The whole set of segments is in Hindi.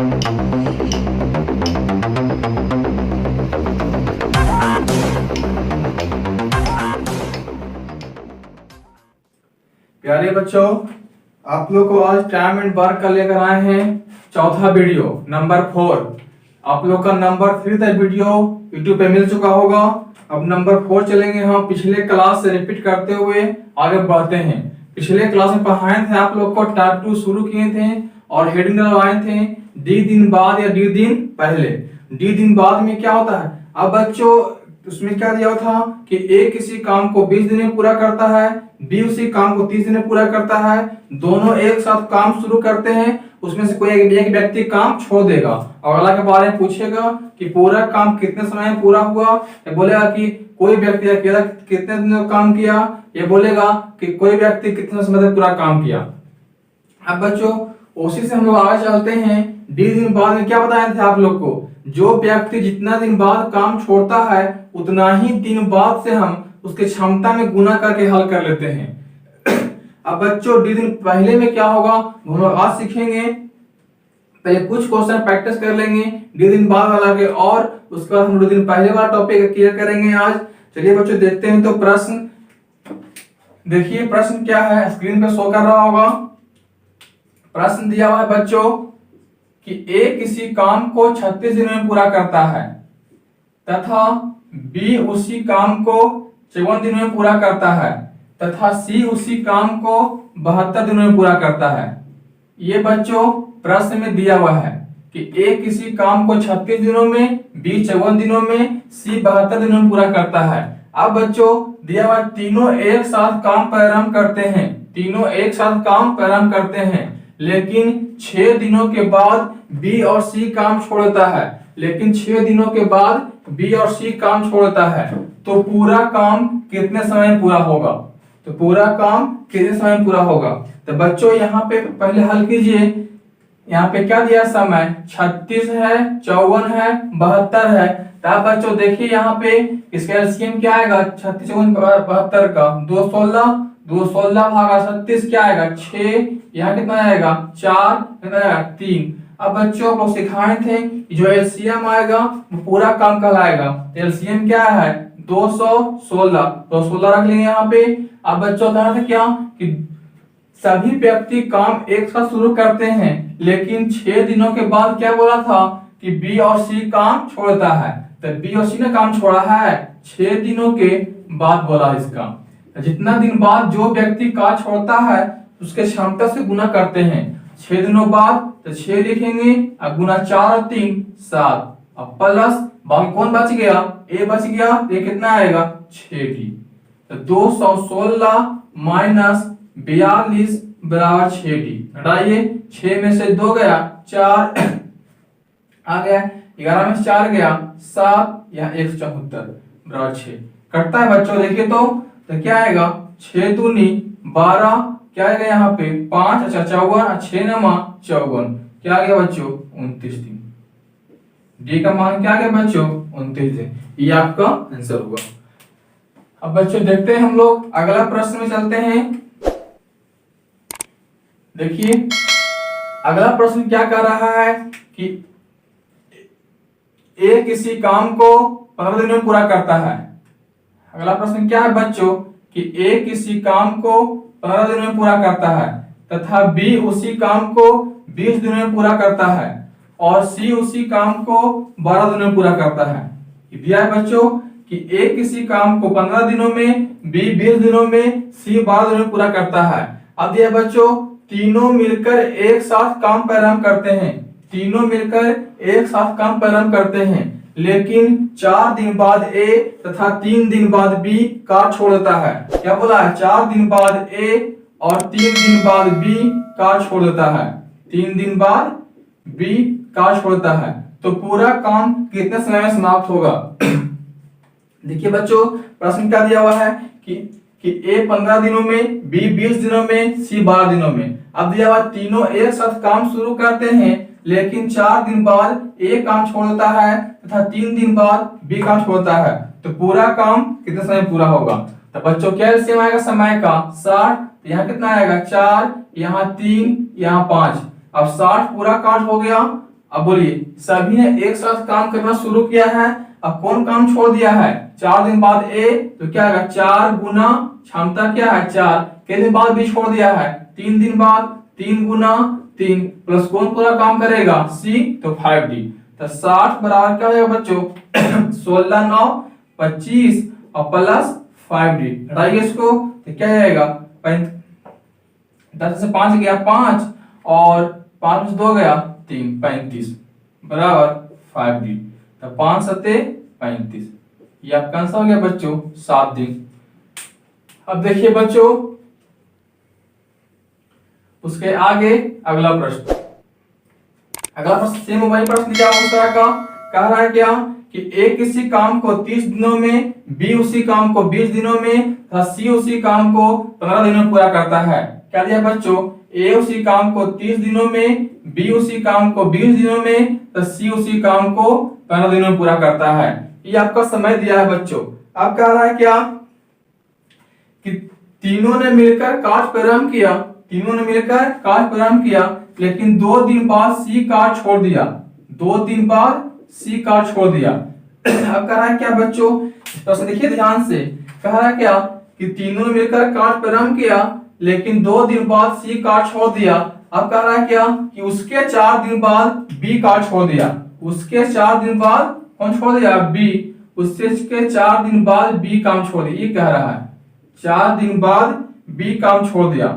प्यारे बच्चों, आप लोग को आज टाइम एंड वर्क का लेकर आए हैं चौथा वीडियो नंबर 4। आप लोग का नंबर 3 तक वीडियो यूट्यूब पे मिल चुका होगा। अब नंबर 4 चलेंगे हम पिछले क्लास से रिपीट करते हुए आगे बढ़ते हैं। पिछले क्लास में पढ़ाए थे आप लोग को टाइप 2 शुरू किए थे और हेडिंग डलवाए थे डी दिन बाद या डी दिन पहले। डी दिन बाद में क्या होता है? अब बच्चों उसमें क्या दिया था कि ए किसी काम को 20 दिन में पूरा करता है, बी उसी काम को 30 दिन में पूरा करता है। दोनों एक साथ काम शुरू करते हैं, उसमें से कोई एक व्यक्ति काम छोड़ देगा और अगला के बारे में पूछेगा कि पूरा काम कितने समय में पूरा हुआ। ये बोलेगा कि कोई व्यक्ति अकेला कितने दिन में काम किया, ये बोलेगा कि कोई व्यक्ति कितने समय तक पूरा काम किया। अब बच्चों उसी से हम लोग आगे चलते हैं। डी दिन बाद में क्या बताए थे आप लोग को? जो व्यक्ति जितना दिन बाद काम छोड़ता है उतना ही दिन बाद से हम उसके क्षमता में गुना करके हल कर लेते हैं। अब बच्चों डी दिन पहले में क्या होगा हम लोग आज सीखेंगे। पहले कुछ क्वेश्चन प्रैक्टिस कर लेंगे डी दिन बाद वाला के, और उसके बाद हम डी दिन पहले वाला टॉपिक क्लियर करेंगे आज। चलिए बच्चों देखते हैं। तो प्रश्न देखिए, प्रश्न क्या है स्क्रीन पे शो कर रहा होगा। प्रश्न दिया हुआ है बच्चों कि ए किसी काम को 36 दिनों में पूरा करता है तथा बी उसी काम को 54 दिनों में पूरा करता है तथा सी उसी काम को 72 दिनों में पूरा करता है। ये बच्चों प्रश्न में दिया हुआ है कि ए किसी काम को 36 दिनों में, बी 54 दिनों में, सी 72 दिनों में पूरा करता है। अब बच्चों दिया हुआ तीनों एक साथ काम प्रारंभ करते हैं, तीनों एक साथ काम प्रारंभ करते हैं, लेकिन 6 दिनों के बाद बी और सी काम छोड़ता है। लेकिन 6 दिनों के बाद बी और सी काम छोड़ता है, तो पूरा काम कितने समय में पूरा होगा? तो पूरा काम कितने समय में पूरा होगा? तो बच्चों यहाँ पे पहले हल कीजिए। यहाँ पे क्या दिया समय? 36 है, 54 है, 72 है। तो बच्चों देखिए यहाँ पे इसका एलसीएम क्या आएगा? 36 72 का 216 भागा 36 क्या आएगा? 6। यहाँ कितना आएगा? 4। कितना आएगा? 3। अब बच्चों को सिखाए थे जो एलसीएम आएगा वो पूरा काम कहलाएगा। एलसीएम क्या है? 216। 216 रख लेंगे यहाँ पे। अब बच्चों कहा था क्या कि सभी व्यक्ति काम एक साथ शुरू करते हैं, लेकिन 6 दिनों के बाद क्या बोला था कि बी और सी काम छोड़ता है। तो बी और सी ने काम छोड़ा है 6 दिनों के बाद बोला इसका। जितना दिन बाद जो व्यक्ति काम छोड़ता है उसके क्षमता से गुना करते हैं। 6 दिनों बाद तो 6 लिखेंगे, अब गुना 4 और 3 7, अब प्लस बाकी कौन बच गया? ए बच गया। ये कितना आएगा? 6d। तो 216 माइनस 42 बराबर 6d। हटाइए, 6 में से 2 गया 4 आ गया, 11 में से 4 गया 7, यहाँ 174 बराबर 6 कटता है बच्चों। देखिए तो क्या आएगा? 6 दूनी 12, क्या आएगा यहाँ पे 5, अच्छा 54, 6 नमा 54, क्या आ गया बच्चों? 29 दिन। डी का मान क्या आ गया बच्चों? 29 दिन। ये आपका आंसर हुआ। अब बच्चों देखते हैं हम लोग अगला प्रश्न में चलते हैं। देखिए अगला प्रश्न क्या कर रहा है कि ए किसी काम को 15 दिनों में पूरा करता है। अगला प्रश्न क्या है बच्चों कि ए किसी काम को 15 दिनों में पूरा करता है तथा बी उसी काम को 20 दिनों में पूरा करता है और सी उसी काम को 12 दिनों में पूरा करता है। दिया है बच्चों कि ए किसी काम को 15 दिनों में, बी 20 दिनों में, सी 12 दिनों में पूरा करता है। अब दिया बच्चों तीनों मिलकर एक साथ काम प्रारंभ करते हैं, तीनों मिलकर एक साथ काम प्रारंभ करते हैं, लेकिन 4 दिन बाद ए तथा 3 दिन बाद बी कार छोड़ देता है। क्या बोला है? 4 दिन बाद ए और 3 दिन बाद बी कार छोड़ देता है। 3 दिन बाद बी कार छोड़ता है, तो पूरा काम कितने समय में समाप्त होगा? देखिए बच्चों प्रश्न क्या दिया हुआ है कि ए 15 दिनों में, बी 20 दिनों में, सी 12 दिनों में। अब दिया हुआ तीनों एक साथ काम शुरू करते हैं, लेकिन 4 दिन बाद ए काम छोड़ देता है तथा 3 दिन बाद बी काम छोड़ता है, तो पूरा काम कितने समय पूरा होगा? तो बच्चों क्या एलसीएम आएगा समय का? 60। यहाँ कितना आएगा? 4, यहाँ 3, यहाँ 5। अब 60 पूरा काट हो गया अब बोलिए सभी ने एक साथ काम करना शुरू किया है। अब कौन काम छोड़ दिया है? 4 दिन बाद ए, तो क्या आएगा 4 गुना क्षमता क्या है 4, कितने दिन बाद बी छोड़ दिया है 3 दिन बाद, 3 गुना 3 प्लस कौन पूरा काम करेगा सी, तो 5d। तो 60 बराबर क्या हो जाएगा बच्चों 16 9 25 और प्लस 5d। घटाइए इसको तो क्या आएगा 10 से 5 गया 5 और 5 में 2 गया 3, 35 बराबर 5d। तो 5 सत्ते 35, ये आपका आंसर हो गया बच्चों 7 दिन। अब देखिए बच्चों उसके आगे अगला प्रश्न, अगला प्रश्न सेम वही प्रश्न दिया उस तरह का। कह रहा है क्या कि ए किसी काम को 30 दिनों में, बी उसी काम को 20 दिनों में तथा सी उसी काम को 15 दिनों में पूरा करता है। क्या दिया बच्चों? ए उसी काम को 30 दिनों में, बी उसी काम को 20 दिनों में तो सी उसी काम को 15 दिनों में पूरा करता है। ये आपका समय दिया है बच्चों। अब कह रहा है क्या कि तीनों ने मिलकर कार्य प्रारंभ किया, तीनों ने मिलकर कार्य प्रारंभ किया, लेकिन 2 दिन बाद सी कार्य छोड़ दिया, 2 दिन बाद सी कार्य छोड़ दिया। अब कह रहा है क्या बच्चों? प्रश्न देखिए ध्यान से। कह रहा है क्या कि तीनों ने मिलकर कार्य प्रारंभ किया, लेकिन 2 दिन बाद सी कार्य छोड़ दिया। अब कह रहा है क्या कि उसके 4 दिन बाद बी कार्य छोड़ दिया, उसके 4 दिन बाद कौन छोड़ दिया? बी। उसके 4 दिन बाद बी काम छोड़ दिया। ये कह रहा है 4 दिन बाद बी काम छोड़ दिया,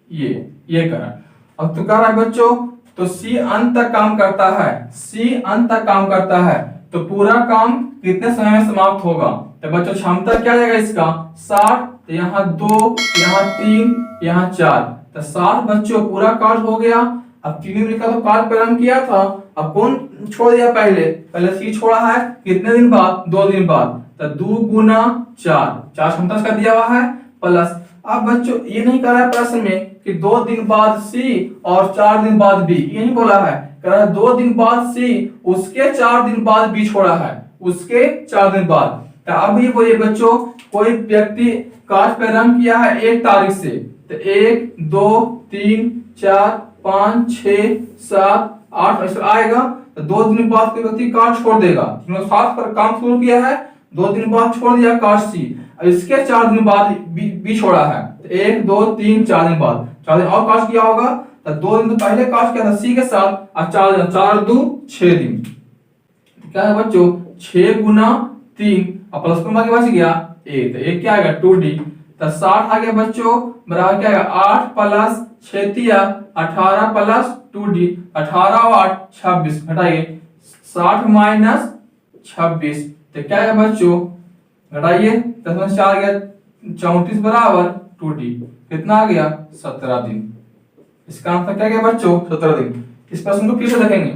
ये कह रहा है। अब तो कह रहा है बच्चों तो सी अंत तक काम करता है, सी अंत तक काम करता है, तो पूरा काम कितने समय में समाप्त होगा? तो बच्चों क्षमता क्या आएगा इसका 60, तो यहाँ 2, यहाँ 3, यहाँ 4, तो 60 बच्चों पूरा कार्य हो गया। अब तीनों मिलकर तो कार्य प्रारंभ किया था, अब कौन छोड़ दिया? पहले सी छोड़ा है कितने दिन बाद? 2 दिन बाद, तो 2 गुना 4 क्षमता इसका दिया हुआ है प्लस। अब बच्चों ये नहीं कर रहा है प्रश्न में कि 2 दिन बाद सी और 4 दिन बाद बी, ये नहीं बोला है, कह रहा है 2 दिन बाद सी, उसके 4 दिन बाद बी छोड़ा है, उसके 4 दिन बाद। तो अब ये बोलिए बच्चों कोई व्यक्ति कार्य प्रारंभ किया है 1 तारीख से, तो 1 2 3 4 5 6 7 8 ऐसा आएगा, तो 2 दिन बाद कोई व्यक्ति कार्य छोड़ देगा। 7 पर काम शुरू किया है, 2 दिन बाद छोड़ दिया कार्य सी, इसके 4 दिन बाद बी छोड़ा है, तो 1 2 3 4 दिन बाद 4 दिन और काश किया होगा, तो 2 दिन तो पहले काश किया था सी के साथ, और 4 2 6 दिन। क्या है बच्चों 6 गुना 3 और प्लस में बाकी बच गया 1, तो 1 क्या आएगा 2d। तो 60 आ गया बच्चों बराबर क्या आएगा 8 प्लस 6 तिया 18 प्लस 2d, 18 और 8 26, घटाइए 60 माइनस 26, तो क्या है बच्चों घटाइए 10 में 4 आ गया 34 बराबर 2d, कितना आ गया 17 दिन। इसका आंसर क्या गया बच्चों 17 दिन। इस प्रश्न को फिर से देखेंगे।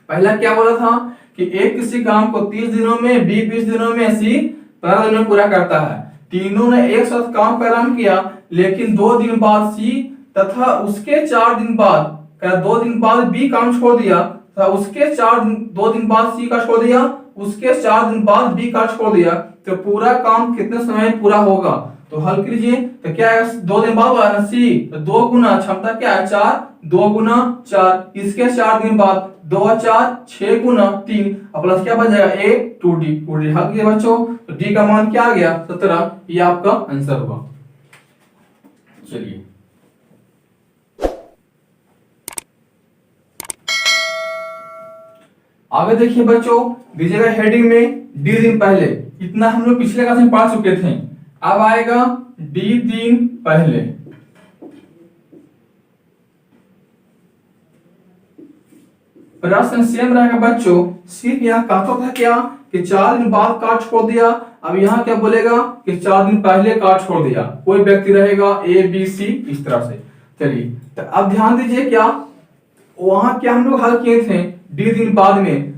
पहला क्या बोला था कि ए किसी काम को 30 दिनों में, बी 20 दिनों में, सी 15 दिनों में पूरा करता है। तीनों ने एक साथ काम प्रारंभ किया, लेकिन 2 दिन बाद सी तथा उसके 4 दिन बाद, 2 दिन बाद बी काम छोड़ दिया तथा उसके 2 दिन बाद सी का छोड़ दिया, उसके 4 दिन बाद बी का छोड़ दिया, तो पूरा काम कितने समय में पूरा होगा? तो हल कीजिए, तो क्या है 2 दिन बाद वाला सी, तो 2 गुना क्षमता क्या है 4, 2 गुना 4, इसके 4 दिन बाद 2 4 6 गुना 3 और प्लस क्या बच जाएगा 1 2d, 2d हल किया बच्चों, तो d का मान क्या आ गया 17, ये आपका आंसर होगा। चलिए आगे देखिए बच्चों, दीजिएगा हेडिंग में डी दिन पहले, इतना हम लोग पिछले क्लास में पढ़ चुके थे। अब आएगा डी दिन पहले। प्रश्न सेम रहेगा बच्चों, सिर्फ यहाँ कहता था क्या कि 4 दिन बाद कार्ड छोड़ दिया, अब यहाँ क्या बोलेगा कि 4 दिन पहले कार्ड छोड़ दिया। कोई व्यक्ति रहेगा ए बी सी इस तरह से। चलिए तो अब ध्यान दीजिए, क्या वहां क्या हम लोग हल किए थे डी दिन बाद में,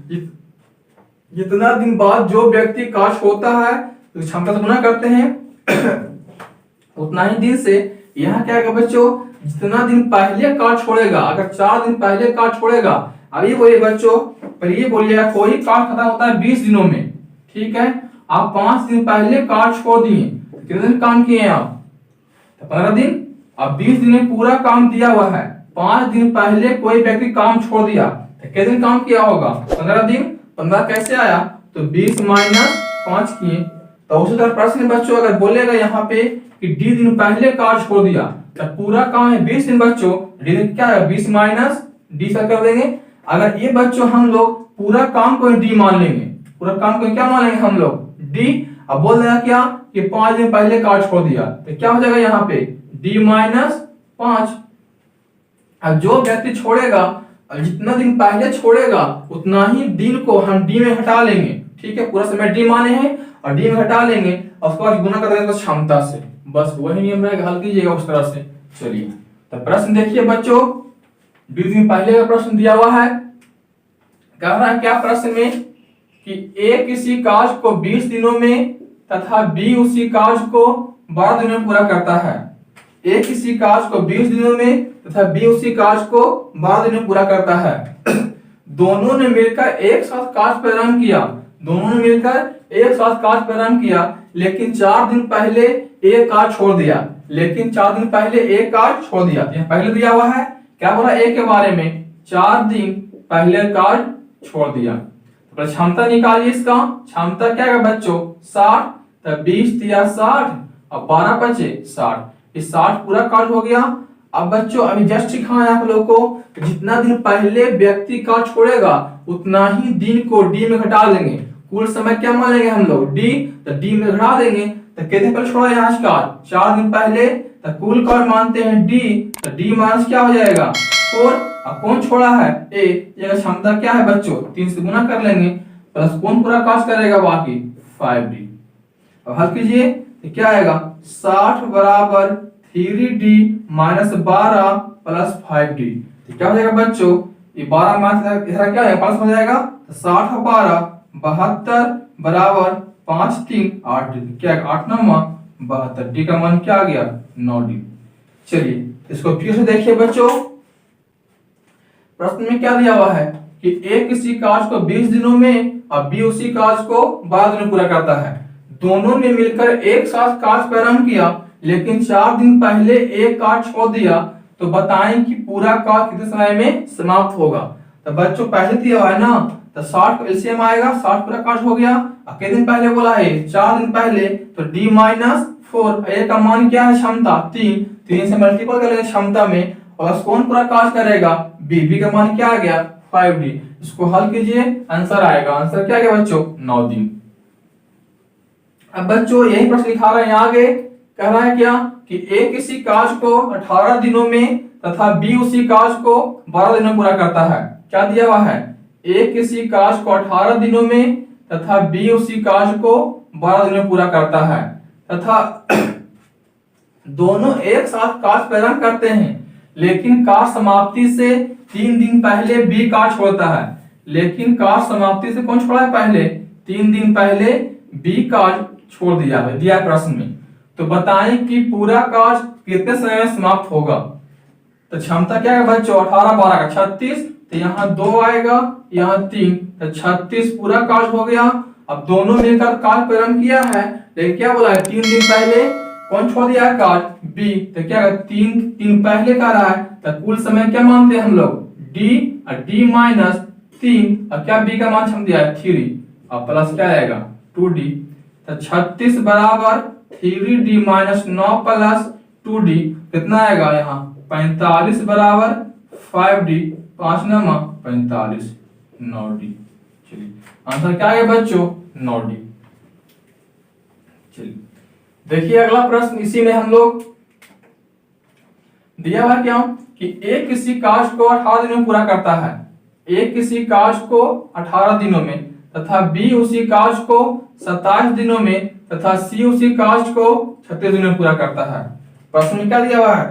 जितना दिन बाद जो व्यक्ति कार्ड होता है तो क्षमता से गुना करते हैं उतना ही दिन से। यहाँ क्या है बच्चों, जितना दिन पहले कार्ड छोड़ेगा, अगर 4 दिन पहले कार्ड छोड़ेगा, अब ये बोलिए बच्चों, पर ये बोलिए कोई कार्ड खत्म होता है 20 दिनों में, ठीक है, आप 5 दिन पहले कार्ड छोड़ दिए, कितने दिन काम किए आप? तो 15 दिन। अब 20 दिन में पूरा काम दिया हुआ है, 5 दिन पहले कोई व्यक्ति काम छोड़ दिया तो कितने दिन काम किया होगा? 15 दिन। 15 कैसे आया? तो 20 माइनस 5 किए। तो उसी तरह प्रश्न बच्चों अगर बोलेगा यहाँ पे कि डी दिन पहले कार्य छोड़ दिया तो पूरा काम है 20 दिन बच्चों, डी क्या है 20 माइनस डी से कर देंगे। अगर ये बच्चों हम लोग पूरा काम को डी मान लेंगे, पूरा काम को क्या मान लेंगे हम लोग? डी। अब बोल देगा क्या कि 5 दिन पहले कार्य छोड़ दिया तो क्या हो जाएगा यहाँ पे डी माइनस 5। अब जो व्यक्ति छोड़ेगा जितना दिन पहले छोड़ेगा उतना ही दिन को हम डी में हटा लेंगे, ठीक है, पूरा समय डी माने हैं और डी में हटा लेंगे और उसके बाद गुना कर देंगे तो क्षमता से, बस वही नियम रहेगा, हल कीजिएगा उस तरह से। चलिए तो प्रश्न देखिए बच्चों, 20 दिन पहले का प्रश्न दिया हुआ है। कह रहा है क्या प्रश्न में कि ए किसी कार्य को 20 दिनों में तथा बी उसी कार्य को 12 दिनों में पूरा करता है। ए किसी कार्य को 20 दिनों में तथा बी उसी कार्य को 12 दिनों में पूरा करता है। दोनों ने मिलकर एक साथ कार्य प्रारंभ किया, दोनों ने मिलकर एक साथ कार्य प्रारंभ किया, लेकिन 4 दिन पहले एक कार्य छोड़ दिया, लेकिन 4 दिन पहले एक कार्य छोड़ दिया। यह पहले दिया हुआ है क्या बोला ए के बारे में, 4 दिन पहले कार्य छोड़ दिया। तो क्षमता निकालिए इसका, क्षमता क्या है बच्चों 60, तो 20 दिया 60 और 12 बचे 60, इस 60 पूरा कार्य हो गया। अब बच्चों अभी जस्ट सिखाया आप लोगों को जितना दिन पहले व्यक्ति कार्य छोड़ेगा उतना ही दिन को डी में घटा देंगे, कुल समय क्या मान लेंगे हम लोग डी, तो डी में घटा देंगे। तो कितने पहले छोड़ा यहाँ कार्य 4 दिन पहले, तो कुल कार्य मानते हैं डी, तो डी माइनस क्या हो जाएगा 4। अब कौन छोड़ा है ए, ये क्षमता क्या है बच्चों 3 से गुना कर लेंगे, प्लस कौन पूरा कार्य करेगा बाकी 5d। अब हल कीजिए तो क्या आएगा 60 बराबर 3d माइनस 12 प्लस 5d। तो क्या हो जाएगा बच्चों ये 12 माइनस इधर क्या है प्लस हो जाएगा, तो 60 और 12 72 बराबर 5 3 8, क्या 8 9 72, डी का मान क्या आ गया 9d। चलिए इसको फिर से देखिए बच्चों, प्रश्न में क्या दिया हुआ है कि ए किसी कार्य को 20 दिनों में और बी उसी कार्य को 12 दिनों में पूरा करता है। दोनों ने मिलकर एक साथ कार्य प्रारंभ किया, लेकिन 4 दिन पहले एक कार्य छोड़ दिया, तो बताएं कि पूरा कार्य कितने समय में समाप्त होगा। तो बच्चों पहले दिया हुआ है ना, तो 60 का एलसीएम आएगा, 60 पूरा कार्य हो गया। कितने दिन पहले बोला है 4 दिन पहले, तो डी माइनस 4, ए का मान क्या है क्षमता 3 से मल्टीपल करेंगे क्षमता में, और कौन पूरा कार्य करेगा बी का मान क्या आ गया 5d। इसको हल कीजिए आंसर आएगा, आंसर क्या आ गया बच्चों 9 दिन। अब बच्चों यही प्रश्न लिखा रहा है यहाँ आगे, कह रहा है क्या कि ए किसी कार्य को 18 दिनों में तथा बी उसी कार्य को 12 दिनों में पूरा करता है। क्या दिया हुआ है ए किसी कार्य को 18 दिनों में तथा बी उसी कार्य को 12 दिनों में पूरा करता है, तथा दोनों एक साथ कार्य प्रारंभ करते हैं, लेकिन कार्य समाप्ति से 3 दिन पहले बी कार्य छोड़ता है। लेकिन कार्य समाप्ति से कौन छोड़ा है पहले 3 दिन पहले बी कार्य छोड़ दिया है, दिया प्रश्न में। तो बताएं कि पूरा कार्य कितने समय में समाप्त होगा। तो क्षमता क्या है बच्चों 18 12 का 36, तो यहाँ 2 आएगा यहाँ 3, तो 36 पूरा कार्य हो गया। अब दोनों मिलकर कार्य प्रारंभ किया है, लेकिन क्या बोला है 3 दिन पहले कौन छोड़ दिया है कार्य बी, तो क्या 3 दिन पहले का रहा है, तो कुल समय क्या मानते हैं हम लोग डी, और डी माइनस 3, और क्या बी का मान हम दिया है 3, और प्लस क्या आएगा 2d। तो 36 बराबर 3d माइनस 9 प्लस 2d कितना आएगा यहाँ 45 बराबर 5d, 5 9 45 9d। चलिए आंसर क्या है बच्चों 9d। चलिए देखिए अगला प्रश्न, इसी में हम लोग दिया हुआ क्या कि ए किसी कार्य को 18 दिनों में पूरा करता है। ए किसी कार्य को 18 दिनों में तथा बी उसी कार्य को 27 दिनों में तथा सी उसी कार्य को 36 दिनों में पूरा करता है। प्रश्न में क्या दिया हुआ है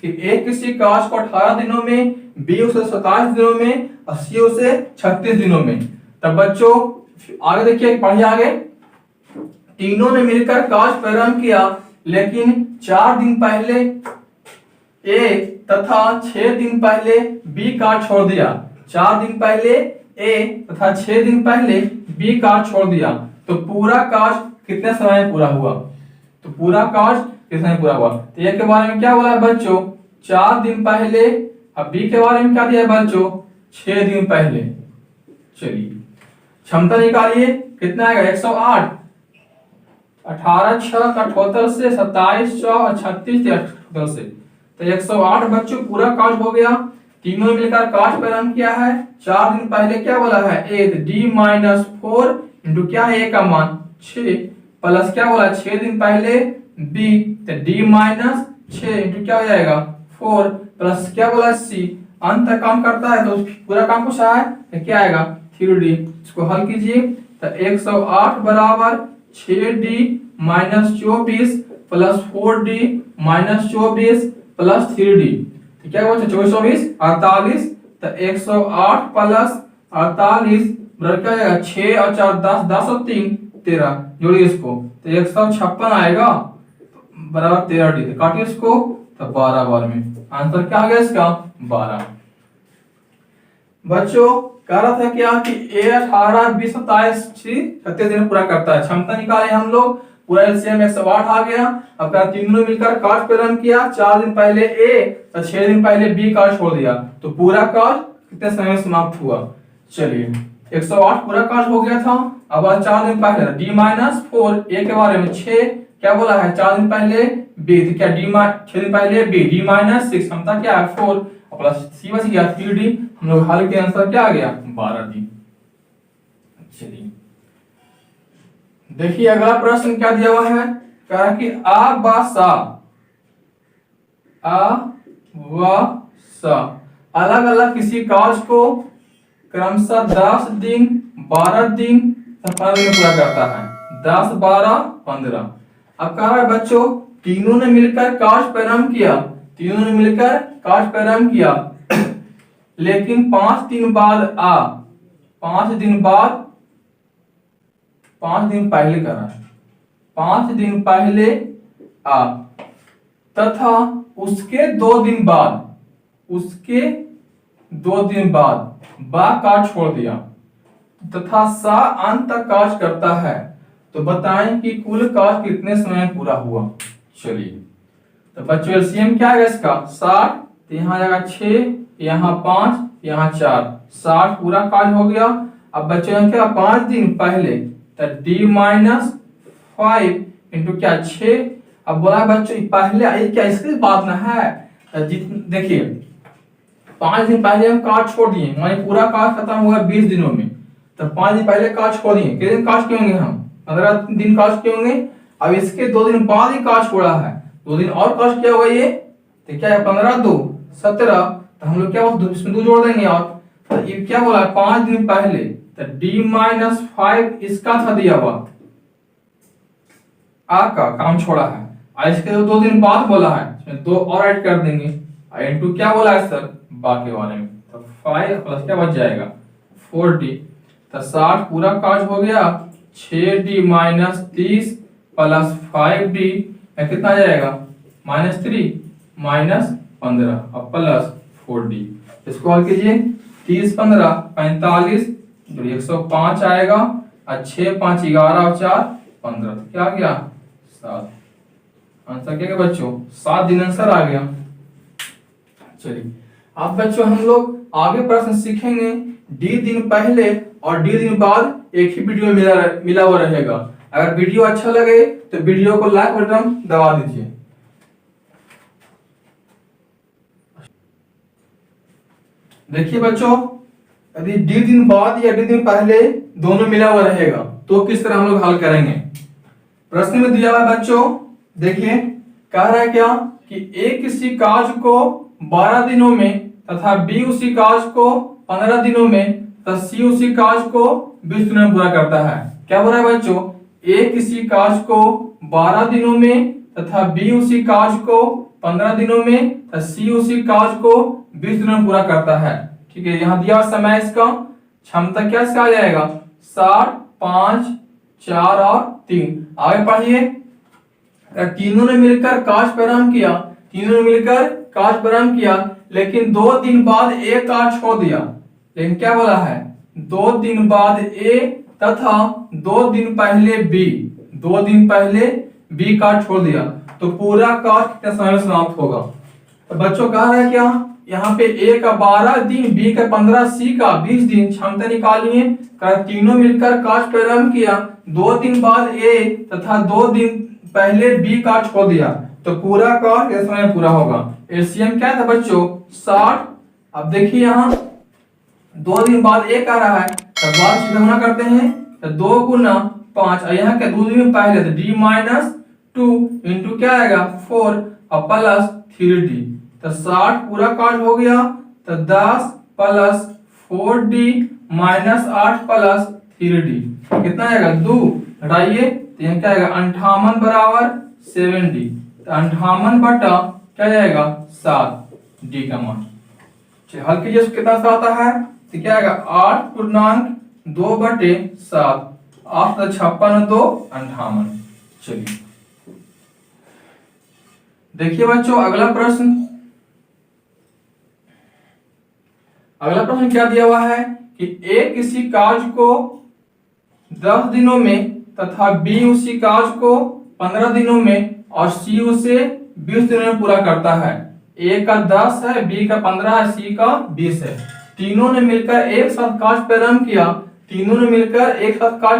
कि ए किसी कार्य को 18 दिनों में, बी उसे 27 दिनों में और सी उसे 36 दिनों में। तब बच्चों आगे देखिए, पढ़िए आगे, तीनों ने मिलकर कार्य प्रारंभ किया, लेकिन 4 दिन पहले ए तथा 6 दिन पहले बी कार्य छोड़ दिया। 4 दिन पहले ए तथा 6 दिन पहले बी कार्य छोड़ दिया, तो पूरा कार्य कितने समय में पूरा हुआ। तो पूरा कार्य कितने में पूरा हुआ, तो ए के बारे में क्या बोला है बच्चों 4 दिन पहले। अब बी के बारे में क्या दिया है बच्चों, 6 दिन पहले। चलिए क्षमता निकालिए, कितना आएगा 108, 18 6 का 78 से 27 4 36 78 से, तो 108 बच्चों पूरा काट हो गया। तीनों मिलकर काट पर रन किया है। 4 दिन पहले क्या बोला है ए, डी माइनस 4 इंटू क्या है ए का मान 6, प्लस क्या बोला 6 दिन पहले बी, तो डी माइनस 6 इंटू क्या हो जाएगा 4, प्लस क्या बोला सी, अंत तक काम करता है तो पूरा काम पूछा है तो क्या आएगा 3D। इसको हल कीजिए तो 108 बराबर 6D minus 24 plus 4D minus 24 plus 3D, तो क्या बचा 24 48, तो 108 प्लस 48 बराबर क्या आएगा 6 और 4 10 10 और 3 13, जोड़िए इसको तो 156 आएगा बराबर 13D, तो काटिए इसको तो 12 बार में आंसर क्या आ गया इसका 12। बच्चों कह रहा था क्या कि ए 18 20 27 36 दिन पूरा करता है। क्षमता निकाले हम लोग, पूरा एलसीएम 108 आ गया। अब क्या तीनों मिलकर काट पे रन किया, 4 दिन पहले ए तो 6 दिन पहले बी काट छोड़ दिया, तो पूरा काट कितने समय में समाप्त हुआ। चलिए 108 पूरा काट हो गया था। अब 4 दिन पहले डी माइनस 4 ए के बारे में 6 क्या बोला है 4 दिन पहले बी, तो क्या डी 6 दिन पहले बी डी माइनस 6, क्षमता क्या है 4 प्लस सी बच गया 3D। हम लोग हल के आंसर क्या आ गया 12D। चलिए देखिए अगला प्रश्न क्या दिया हुआ है, कहा कि आ व सा अलग अलग किसी कार्य को क्रमशः 10 दिन 12 दिन 15 दिन पूरा करता है, 10 12 15। अब कहा है बच्चों तीनों ने मिलकर कार्य प्रारंभ किया, तीनों ने मिलकर कार्य प्रारंभ किया लेकिन 5 दिन बाद 5 दिन बाद 5 दिन पहले करा है, 5 दिन पहले तथा उसके 2 दिन बाद, उसके 2 दिन बाद बा काट छोड़ दिया तथा सा अंत तक काज करता है, तो बताएं कि कुल काज कितने समय में पूरा हुआ। चलिए तो बच्चों एलसीएम क्या है इसका 60, तो यहाँ जाएगा 6 यहाँ 5 यहाँ 4, 60 पूरा काज हो गया। अब बच्चों क्या 5 दिन पहले तो डी माइनस 5 इंटू क्या 6। अब बोला बच्चों पहले क्या इसकी बात ना है, देखिए 5 दिन पहले हम काज छोड़ दिए, हमारे पूरा काज खत्म हुआ 20 दिनों में, तो 5 दिन पहले काज छोड़ दिए, कितने दिन काज किए होंगे हम 15 दिन काज किए होंगे। अब इसके 2 दिन बाद ही काज छोड़ा है, 2 दिन और काज किया हुआ ये, तो क्या है 15 2 17, तो हम लोग क्या इसमें 2 जोड़ देंगे। और तो ये क्या बोला 5 दिन पहले तो डी माइनस 5 इसका था दिया हुआ आ का काम छोड़ा है, और इसके 2 दिन बाद बोला है इसमें 2 और ऐड कर देंगे, इनटू क्या बोला है सर बाकी वाले में, तो 5 प्लस क्या बच जाएगा 4D, तो 60 पूरा काज हो गया, 6D माइनस 30 प्लस 5D कितना आ जाएगा -3 माइनस 15 और प्लस 4D। इसको हल कीजिए 30 15 45 105 आएगा, और 6 5 11 और 4 15, तो क्या आ गया 7। आंसर क्या बच्चों 7 दिन आंसर आ गया। चलिए अब बच्चों हम लोग आगे प्रश्न सीखेंगे, डी दिन पहले और डी दिन बाद एक ही वीडियो मिला हुआ रहेगा। अगर वीडियो अच्छा लगे तो वीडियो को लाइक बटन दबा दीजिए। देखिए बच्चों यदि डी दिन बाद या डी दिन पहले दोनों मिला हुआ रहेगा तो किस तरह हम लोग हल करेंगे। प्रश्न में दिया हुआ है बच्चों, देखिए कह रहा है क्या कि ए किसी कार्य को 12 दिनों में तथा बी उसी कार्य को 15 दिनों में तथा सी उसी कार्य को 20 दिनों में पूरा करता है। क्या बोल रहा है बच्चों, ए किसी कार्य को 12 दिनों में तथा बी उसी कार्य को 15 दिनों में तथा सी उसी कार्य को 20 दिनों में पूरा करता है। ठीक है, यहाँ दिया समय इसका क्षमता क्या आ जाएगा 60 5 4 और 3। आगे पढ़िए, तीनों ने मिलकर कार्य प्रारंभ किया, तीनों ने मिलकर कार्य प्रारंभ किया लेकिन 2 दिन बाद ए कार्य छोड़ दिया। लेकिन क्या बोला है 2 दिन बाद ए तथा 2 दिन पहले बी, 2 दिन पहले बी कार्य छोड़ दिया, तो पूरा कार्य कितने समय में समाप्त होगा। तो बच्चों कह रहा है क्या, यहाँ पे A का 12 दिन, B का 15, C का 20 दिन क्षमता निकालिए। तीनों मिलकर काज प्रारंभ किया, 2 दिन बाद A तथा 2 दिन पहले B काज छोड़ दिया, तो पूरा काज किस समय पूरा होगा। एलसीएम क्या था बच्चों 60। अब देखिए यहाँ 2 दिन बाद A आ रहा है, तो बाद सीधा गुना करते हैं, तो 2 गुना 5, और यहाँ क्या 2 दिन पहले तो D माइनस 2 इंटू क्या आएगा 4 और प्लस 3D, तो 60 पूरा काट हो गया, तो 10 plus 4D minus 8 plus 3D कितना आएगा 2, हटाइए तो यहाँ क्या आएगा 58 बराबर 7D, तो 58 बटा क्या जाएगा 7D का मान। हल कीजिए कितना सा आता है, तो क्या आएगा 8.2 बटे 7, 8 56 2 58। चलिए देखिए बच्चों अगला प्रश्न क्या दिया हुआ है कि A किसी कार्य को 10 दिनों में तथा B उसी कार्य को 15 दिनों में और C उसे 20 दिनों में पूरा करता है। A का 10 है, B का 15 है, C का 20 है। तीनों ने मिलकर एक साथ कार्य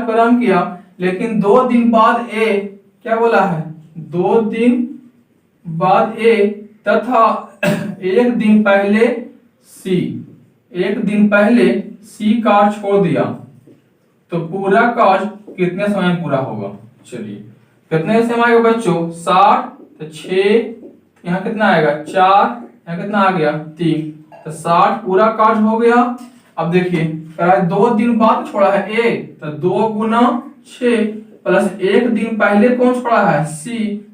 प्रारंभ किया, लेकिन 2 दिन बाद A क्या बोला है, 2 दिन बाद A तथा 1 दिन पहले C कार्य छोड़ दिया, तो पूरा कार्य कितने समय में पूरा होगा। चलिए कितने समय आएगा बच्चों 60, तो 6 यहाँ कितना आएगा 4, यहाँ कितना आ गया 3, तो 60 पूरा कार्य हो गया। अब देखिए 2 दिन बाद छोड़ा है A, तो 2 गुना 6 प्लस 1 दिन पहले कौन छोड़ा है C,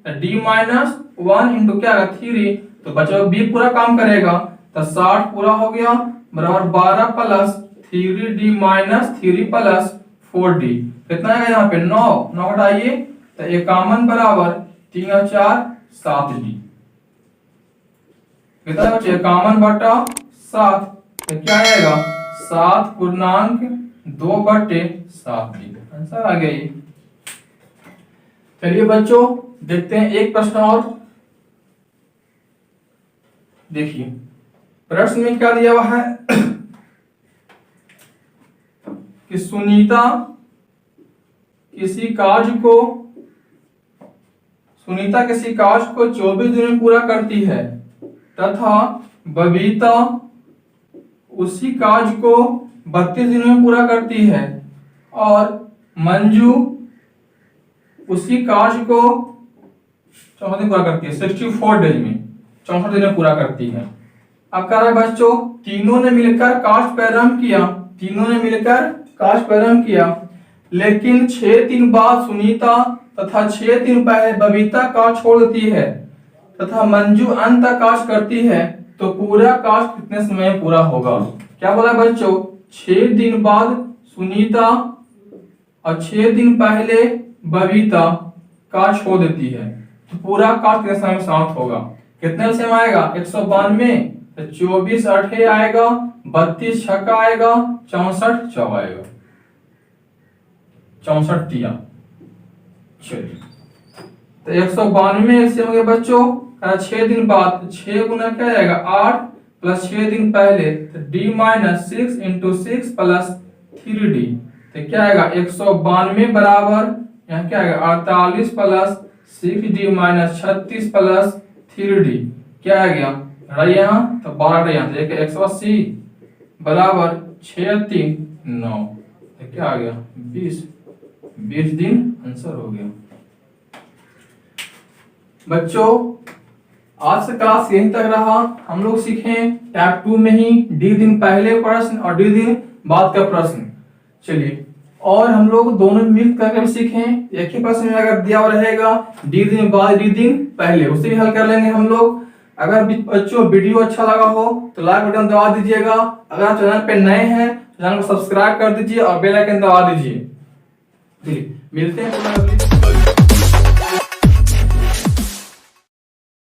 तो D माइनस 1 इंटू क्या है 3, तो बच्चों B पूरा काम करेगा, तो 60 पूरा हो गया बराबर 12 plus 3D minus 3 plus 4D कितना है यहाँ पे 9 हटाइए, तो 51 बराबर 3 और 4 7D कितना है बच्चे 51 बटा 7, तो क्या आएगा 7.2 बटे 7D आंसर आ गया ये। चलिए बच्चों देखते हैं एक प्रश्न और। देखिए प्रश्न में क्या दिया हुआ है कि सुनीता किसी कार्य को 24 दिन में पूरा करती है तथा बबीता उसी कार्य को 32 दिन में पूरा करती है, और मंजू उसी कार्य को 64 दिन पूरा करती है, 64 डेज में 64 दिन में पूरा करती है। अब कह रहा है बच्चों तीनों ने मिलकर कार्य प्रारंभ किया, लेकिन 6 दिन बाद सुनीता तथा 6 दिन पहले बबीता कार्य छोड़ देती है तथा मंजू अंत कार्य करती है, तो पूरा कार्य कितने समय में पूरा होगा। क्या बोला बच्चों 6 दिन बाद सुनीता और 6 दिन पहले बबीता कार्य छोड़ देती है, तो पूरा कार्य कितने समय में समाप्त होगा। कितने समय आएगा 192, तो 24 8 आएगा, 32 6 आएगा, 64 4 आएगा, 64 दिया। चलिए तो 192 से होंगे बच्चों 6 दिन बाद, 6 गुना क्या आएगा 8 प्लस 6 दिन पहले, तो D minus 6 into 6 plus 3D, तो क्या आएगा 192 बराबर यहाँ क्या आएगा 48 plus 6D minus 36 plus 3D क्या आ गया यहाँ, तो 12 यहाँ तो 180 बराबर 6 3 9, तो क्या आ गया 20 दिन आंसर हो गया। बच्चों आज से क्लास यहीं तक रहा। हम लोग सीखे टाइप 2 में ही D दिन पहले प्रश्न और D दिन बाद का प्रश्न। चलिए और हम लोग दोनों मिल करके सीखे, एक ही प्रश्न में अगर दिया हुआ रहेगा D दिन बाद D दिन पहले, उसे भी हल कर लेंगे हम लोग। अगर बच्चों वीडियो अच्छा लगा हो तो लाइक बटन दबा दीजिएगा। अगर आप चैनल पे नए हैं तो चैनल को सब्सक्राइब कर दीजिए और बेल आइकन दबा दीजिए। मिलते हैं।